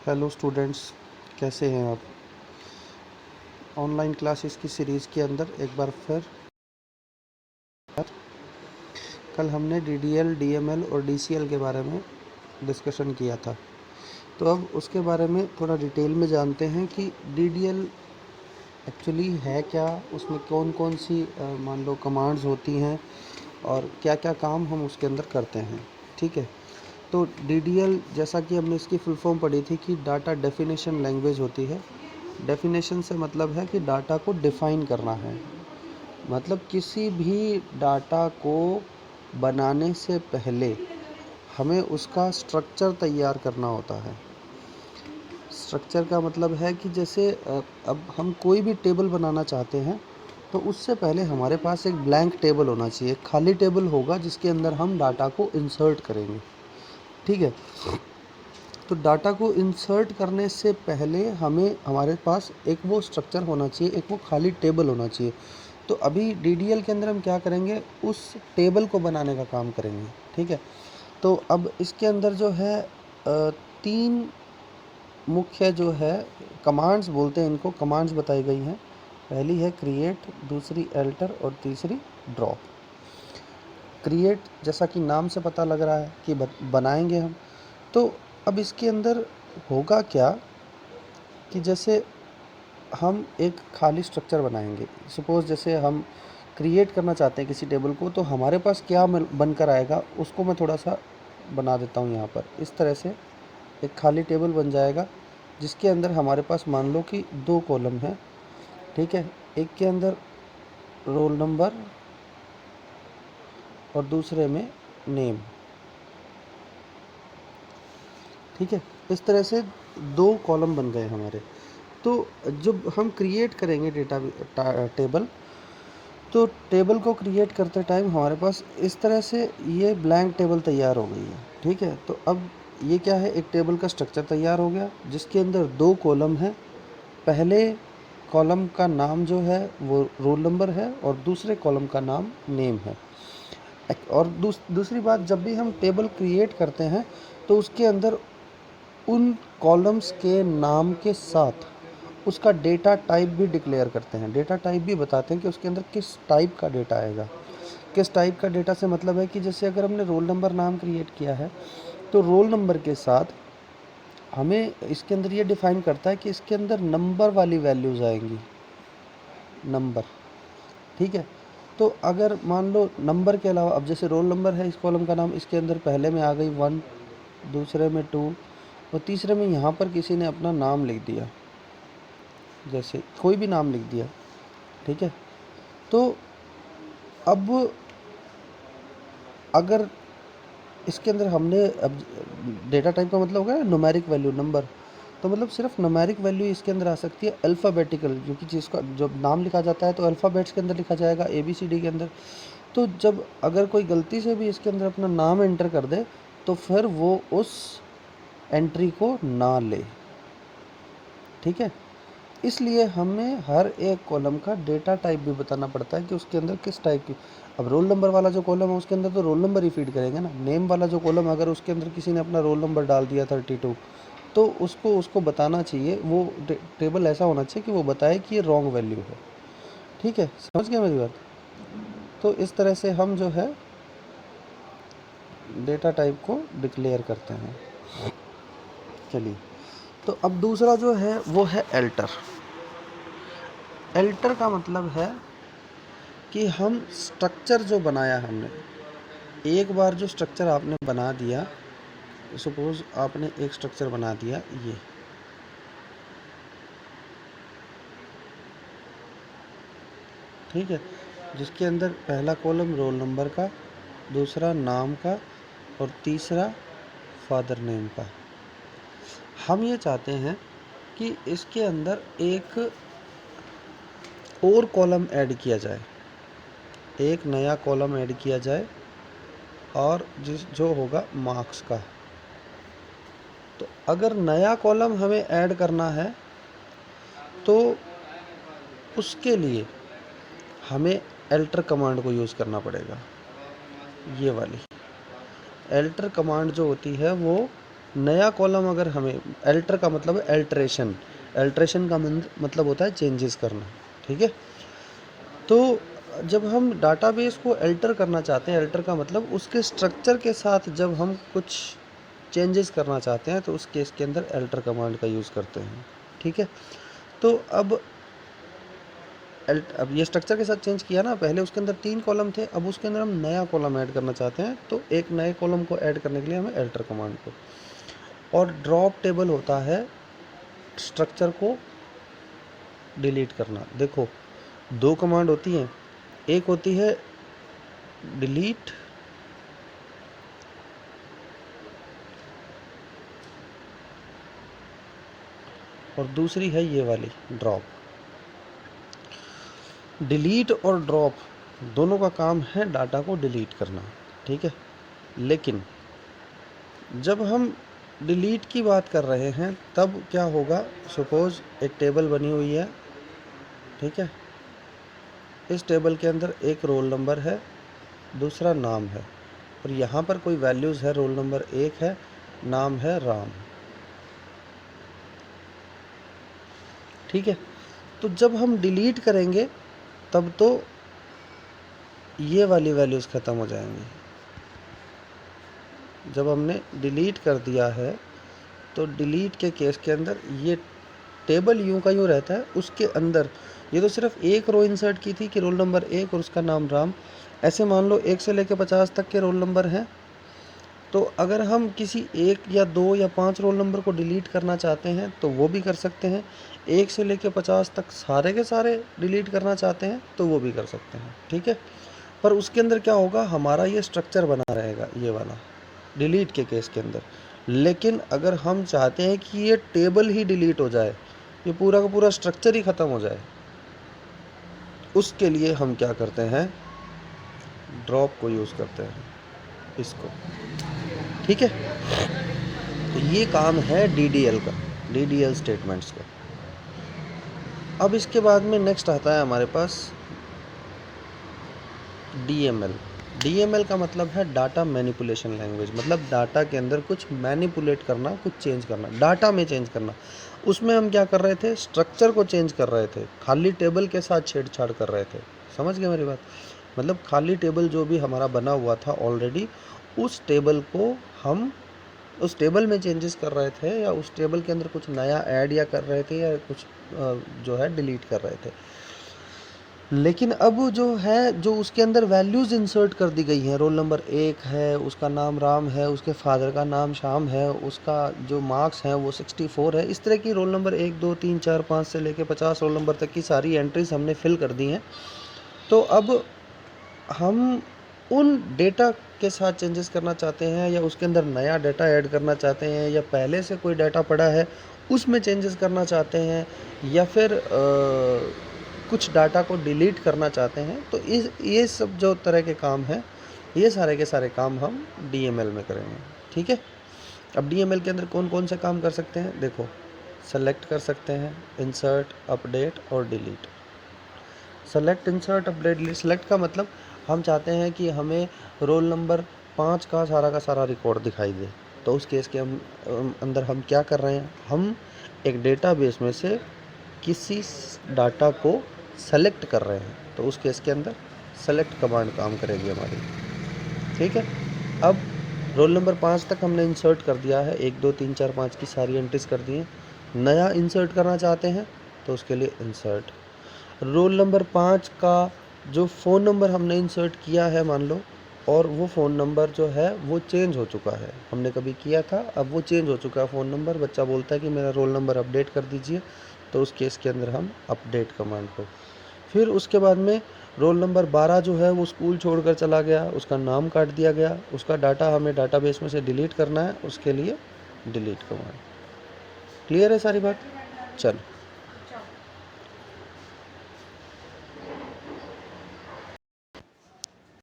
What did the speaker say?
Hello students, कैसे हैं आप। ऑनलाइन क्लासेस की सीरीज़ के अंदर एक बार फिर कल हमने डीडीएल, डीएमएल और डीसीएल के बारे में डिस्कशन किया था। तो अब उसके बारे में थोड़ा डिटेल में जानते हैं कि डीडीएल एक्चुअली है क्या, उसमें कौन कौन सी मान लो कमांड्स होती हैं और क्या क्या काम हम उसके अंदर करते हैं। ठीक है, तो डीडीएल जैसा कि हमने इसकी फुल फॉर्म पढ़ी थी कि डाटा डेफिनेशन लैंग्वेज होती है। डेफिनेशन से मतलब है कि डाटा को डिफ़ाइन करना है, मतलब किसी भी डाटा को बनाने से पहले हमें उसका स्ट्रक्चर तैयार करना होता है। स्ट्रक्चर का मतलब है कि जैसे अब हम कोई भी टेबल बनाना चाहते हैं तो उससे पहले हमारे पास एक ब्लैंक टेबल होना चाहिए, खाली टेबल होगा जिसके अंदर हम डाटा को इंसर्ट करेंगे। ठीक है, तो डाटा को इंसर्ट करने से पहले हमें हमारे पास एक वो स्ट्रक्चर होना चाहिए, एक वो खाली टेबल होना चाहिए। तो अभी डीडीएल के अंदर हम क्या करेंगे, उस टेबल को बनाने का काम करेंगे। ठीक है, तो अब इसके अंदर जो है तीन मुख्य जो है कमांड्स बोलते हैं, इनको कमांड्स बताई गई हैं। पहली है क्रिएट, दूसरी एल्टर और तीसरी ड्रॉप। क्रिएट जैसा कि नाम से पता लग रहा है कि बनाएंगे हम। तो अब इसके अंदर होगा क्या कि जैसे हम एक खाली स्ट्रक्चर बनाएंगे, सपोज़ जैसे हम क्रिएट करना चाहते हैं किसी टेबल को, तो हमारे पास क्या बनकर आएगा उसको मैं थोड़ा सा बना देता हूँ यहाँ पर। इस तरह से एक खाली टेबल बन जाएगा जिसके अंदर हमारे पास मान लो कि 2 कॉलम हैं। ठीक है, एक के अंदर रोल नंबर और दूसरे में नेम। ठीक है, इस तरह से 2 कॉलम बन गए हमारे। तो जब हम क्रिएट करेंगे टेबल, तो टेबल को क्रिएट करते टाइम हमारे पास इस तरह से ये ब्लैंक टेबल तैयार हो गई है। ठीक है, तो अब ये क्या है, एक टेबल का स्ट्रक्चर तैयार हो गया जिसके अंदर 2 कॉलम हैं। पहले कॉलम का नाम जो है वो रोल नंबर है और दूसरे कॉलम का नाम नेम है। और दूसरी बात, जब भी हम टेबल क्रिएट करते हैं तो उसके अंदर उन कॉलम्स के नाम के साथ उसका डेटा टाइप भी डिक्लेयर करते हैं। डेटा टाइप भी बताते हैं कि उसके अंदर किस टाइप का डेटा आएगा। किस टाइप का डेटा से मतलब है कि जैसे अगर हमने रोल नंबर नाम क्रिएट किया है तो रोल नंबर के साथ हमें इसके अंदर ये डिफ़ाइन करता है कि इसके अंदर नंबर वाली वैल्यूज़ आएंगी, नंबर। ठीक है, तो अगर मान लो नंबर के अलावा, अब जैसे रोल नंबर है इस कॉलम का नाम, इसके अंदर पहले में आ गई 1, दूसरे में 2 और तीसरे में यहाँ पर किसी ने अपना नाम लिख दिया, जैसे कोई भी नाम लिख दिया। ठीक है, तो अब अगर इसके अंदर हमने, अब डेटा टाइप का मतलब होगा न्यूमेरिक वैल्यू, नंबर। तो मतलब सिर्फ न्यूमेरिक वैल्यू इसके अंदर आ सकती है, अल्फ़ाबेटिकल, क्योंकि जिसका जब नाम लिखा जाता है तो अल्फ़ाबेट्स के अंदर लिखा जाएगा, ABCD के अंदर। तो जब अगर कोई गलती से भी इसके अंदर अपना नाम एंटर कर दे तो फिर वो उस एंट्री को ना ले। ठीक है, इसलिए हमें हर एक कॉलम का डेटा टाइप भी बताना पड़ता है कि उसके अंदर किस टाइप की। अब रोल नंबर वाला जो कॉलम है उसके अंदर तो रोल नंबर ही फीड करेंगे ना। नेम वाला जो कॉलम, अगर उसके अंदर किसी ने अपना रोल नंबर डाल दिया 32, तो उसको बताना चाहिए, वो टेबल ऐसा होना चाहिए कि वो बताए कि ये रॉन्ग वैल्यू है। ठीक है, समझ गया मेरी बात। तो इस तरह से हम जो है डेटा टाइप को डिक्लेयर करते हैं। चलिए, तो अब दूसरा जो है वो है एल्टर। एल्टर का मतलब है कि हम स्ट्रक्चर जो बनाया हमने, एक बार जो स्ट्रक्चर आपने बना दिया, सपोज़ आपने एक स्ट्रक्चर बना दिया ये। ठीक है, जिसके अंदर पहला कॉलम रोल नंबर का, दूसरा नाम का और तीसरा फादर नेम का। हम ये चाहते हैं कि इसके अंदर एक और कॉलम ऐड किया जाए, एक नया कॉलम ऐड किया जाए, और जो होगा मार्क्स का। तो अगर नया कॉलम हमें ऐड करना है तो उसके लिए हमें एल्टर कमांड को यूज़ करना पड़ेगा। ये वाली एल्टर कमांड जो होती है वो नया कॉलम अगर हमें, अल्टर का मतलब है अल्ट्रेशन, अल्ट्रेशन का मतलब होता है चेंजेस करना, ठीक है। तो जब हम डाटाबेस को अल्टर करना चाहते हैं, अल्टर का मतलब उसके स्ट्रक्चर के साथ जब हम कुछ चेंजेस करना चाहते हैं तो उस केस के अंदर अल्टर कमांड का यूज़ करते हैं, ठीक है। तो अब ये स्ट्रक्चर के साथ चेंज किया ना, पहले उसके अंदर 3 कॉलम थे, अब उसके अंदर हम नया कॉलम ऐड करना चाहते हैं, तो एक नए कॉलम को ऐड करने के लिए हमें अल्टर कमांड को, और ड्रॉप टेबल होता है स्ट्रक्चर को डिलीट करना। देखो 2 कमांड होती हैं, एक होती है डिलीट और दूसरी है ये वाली ड्रॉप। डिलीट और ड्रॉप दोनों का काम है डाटा को डिलीट करना, ठीक है। लेकिन जब हम डिलीट की बात कर रहे हैं तब क्या होगा, सपोज़ एक टेबल बनी हुई है, ठीक है। इस टेबल के अंदर एक रोल नंबर है, दूसरा नाम है, और यहाँ पर कोई वैल्यूज़ है, रोल नंबर 1 है, नाम है राम, ठीक है। तो जब हम डिलीट करेंगे तब तो ये वाली वैल्यूज़ ख़त्म हो जाएंगी। जब हमने डिलीट कर दिया है तो डिलीट के केस के अंदर ये टेबल यूं का यूं रहता है, उसके अंदर ये तो सिर्फ एक रो इंसर्ट की थी कि रोल नंबर 1 और उसका नाम राम। ऐसे मान लो 1 से लेकर 50 तक के रोल नंबर हैं, तो अगर हम किसी 1 या 2 या 5 रोल नंबर को डिलीट करना चाहते हैं तो वो भी कर सकते हैं, 1 से लेकर 50 तक सारे के सारे डिलीट करना चाहते हैं तो वो भी कर सकते हैं, ठीक है। पर उसके अंदर क्या होगा, हमारा ये स्ट्रक्चर बना रहेगा ये वाला डिलीट के केस के अंदर। लेकिन अगर हम चाहते हैं कि ये टेबल ही डिलीट हो जाए, ये पूरा का पूरा स्ट्रक्चर ही ख़त्म हो जाए, उसके लिए हम क्या करते हैं, ड्रॉप को यूज़ करते हैं इसको, ठीक है। तो ये काम है DDL का, DDL स्टेटमेंट्स का। अब इसके बाद में नेक्स्ट आता है हमारे पास DML। DML का मतलब है डाटा मैनिपुलेशन लैंग्वेज, मतलब डाटा के अंदर कुछ मैनिपुलेट करना, कुछ चेंज करना, डाटा में चेंज करना। उसमें हम क्या कर रहे थे, स्ट्रक्चर को चेंज कर रहे थे, खाली टेबल के साथ छेड़छाड़ कर रहे थे। समझ गए मेरी बात, मतलब खाली टेबल जो भी हमारा बना हुआ था ऑलरेडी, उस टेबल को हम उस टेबल में चेंजेस कर रहे थे, या उस टेबल के अंदर कुछ नया ऐड या कर रहे थे, या कुछ जो है डिलीट कर रहे थे। लेकिन अब जो है, जो उसके अंदर वैल्यूज़ इंसर्ट कर दी गई हैं, रोल नंबर 1 है, उसका नाम राम है, उसके फादर का नाम श्याम है, उसका जो मार्क्स हैं वो 64 है, इस तरह की रोल नंबर 1 2 3 4 5 से लेके 50 रोल नंबर तक की सारी एंट्रीज हमने फिल कर दी हैं। तो अब हम उन डेटा के साथ चेंजेस करना चाहते हैं, या उसके अंदर नया डाटा ऐड करना चाहते हैं, या पहले से कोई डाटा पड़ा है उसमें चेंजेस करना चाहते हैं, या फिर कुछ डाटा को डिलीट करना चाहते हैं, तो ये सब जो तरह के काम हैं, ये सारे के सारे काम हम DML में करेंगे, ठीक है। अब DML के अंदर कौन कौन से काम कर सकते हैं, देखो, सेलेक्ट कर सकते हैं, इंसर्ट, अपडेट और delete. Select, insert, update, delete. Select का मतलब हम चाहते हैं कि हमें रोल नंबर 5 का सारा रिकॉर्ड दिखाई दे, तो उस केस के अंदर हम क्या कर रहे हैं, हम एक डेटाबेस में से किसी डाटा को सेलेक्ट कर रहे हैं, तो उस केस के अंदर सेलेक्ट कमांड काम करेगी हमारी, ठीक है। अब रोल नंबर 5 तक हमने इंसर्ट कर दिया है, 1 2 3 4 5 की सारी एंट्रीज कर दी हैं। नया इंसर्ट करना चाहते हैं तो उसके लिए इंसर्ट, रोल नंबर 5 का जो फ़ोन नंबर हमने इंसर्ट किया है मान लो, और वो फ़ोन नंबर जो है वो चेंज हो चुका है, हमने कभी किया था, अब वो चेंज हो चुका है फ़ोन नंबर, बच्चा बोलता है कि मेरा रोल नंबर अपडेट कर दीजिए, तो उस केस के अंदर हम अपडेट कमांड को। फिर उसके बाद में रोल नंबर 12 जो है वो स्कूल छोड़कर चला गया, उसका नाम काट दिया गया, उसका डाटा हमें डाटाबेस में से डिलीट करना है, उसके लिए डिलीट कमांड। क्लियर है सारी बात, चलो।